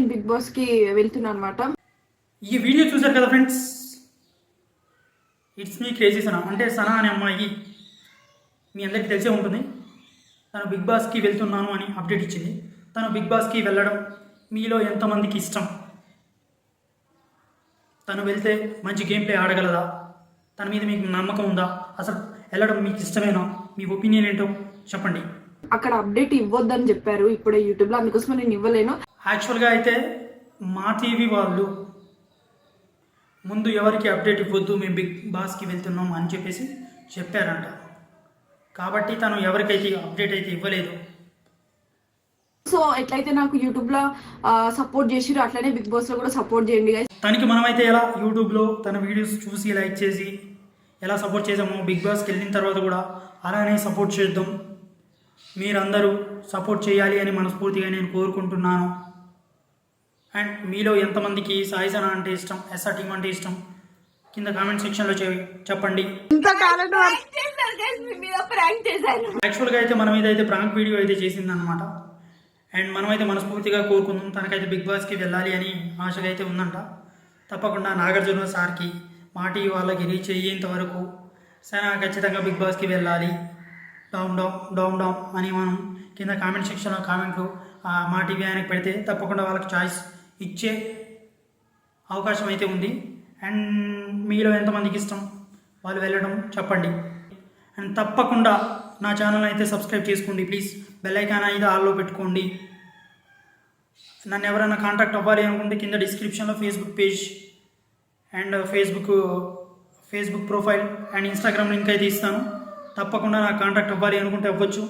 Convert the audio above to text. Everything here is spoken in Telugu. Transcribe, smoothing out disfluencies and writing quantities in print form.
నేను బిగ్ బాస్ కి వెళ్తున్నా అనమాట. ఈ వీడియో చూసారు కదా friends, it's me crazy Sana. అంటే సనా అనే అమ్మాయి మీ అందరికీ తెలిసే ఉంటుంది. తను బిగ్ బాస్కి వెళ్తున్నాను అని అప్డేట్ ఇచ్చింది. తను బిగ్ బాస్కి వెళ్ళడం మీలో ఎంతమందికి ఇష్టం? తను వెళ్తే మంచి గేమ్ ప్లే ఆడగలదా? తన మీద మీకు నమ్మకం ఉందా? అసలు వెళ్ళడం మీకు ఇష్టమేనా? మీ ఒపీనియన్ ఏంటో చెప్పండి. అక్కడ అప్డేట్ ఇవ్వద్దని చెప్పారు ఇప్పుడే యూట్యూబ్లో, అందుకోసం నేను ఇవ్వలేను. యాక్చువల్గా అయితే మా టీవీ వాళ్ళు ముందు ఎవరికి అప్డేట్ ఇవ్వద్దు, మేము బిగ్ బాస్కి వెళ్తున్నాం అని చెప్పేసి చెప్పారంట. కాబట్టి తను ఎవరికైతే అప్డేట్ అయితే ఇవ్వలేదు. సో ఎట్లయితే నాకు యూట్యూబ్లో సపోర్ట్ చేసిరో అట్లనే బిగ్ బాస్లో కూడా సపోర్ట్ చేయండి guys. తనకి మనమైతే ఎలా యూట్యూబ్లో తన వీడియోస్ చూసి లైక్ చేసి ఎలా సపోర్ట్ చేసామో బిగ్ బాస్కి వెళ్ళిన తర్వాత కూడా అలానే సపోర్ట్ చేద్దాం. మీరందరూ సపోర్ట్ చేయాలి అని మనస్ఫూర్తిగా నేను కోరుకుంటున్నాను. అండ్ మీలో ఎంతమందికి సాయి సనా అంటే ఇష్టం, ఎస్ఆర్ టీమ్ అంటే ఇష్టం కింద కామెంట్ సెక్షన్లో చెప్పండి. యాక్చువల్గా అయితే మన మీద అయితే ప్రాంక్ వీడియో అయితే చేసిందనమాట. అండ్ మనమైతే మనస్ఫూర్తిగా కోరుకుందాం తనకైతే బిగ్ బాస్కి వెళ్ళాలి అని ఆశగా అయితే ఉందంట. తప్పకుండా నాగార్జున సార్కి మా టీవీ వాళ్ళకి రీచ్ అయ్యేంత వరకు సనా ఖచ్చితంగా బిగ్ బాస్కి వెళ్ళాలి, డౌన్ డౌన్ డౌన్ డౌన్ అని మనం కింద కామెంట్ సెక్షన్లో కామెంట్లు మా టీవీ ఆయనకు పెడితే తప్పకుండా వాళ్ళకి చాయిస్ ఇచ్చే అవకాశం అయితే ఉంది. అండ్ మీలో ఎంతమందికి ఇష్టం వాళ్ళు వెళ్ళడం చెప్పండి. అండ్ తప్పకుండా నా ఛానల్ అయితే సబ్స్క్రైబ్ చేసుకోండి ప్లీజ్. బెల్ ఐకాన్ అయితే ఆల్లో పెట్టుకోండి. నన్ను ఎవరైనా కాంటాక్ట్ అవ్వాలి అనుకుంటే కింద డిస్క్రిప్షన్లో Facebook page and Facebook profile and Instagram link అయితే ఇస్తాను. తప్పకుండా నాకు కాంటాక్ట్ అవ్వాలి అనుకుంటే అవ్వచ్చు.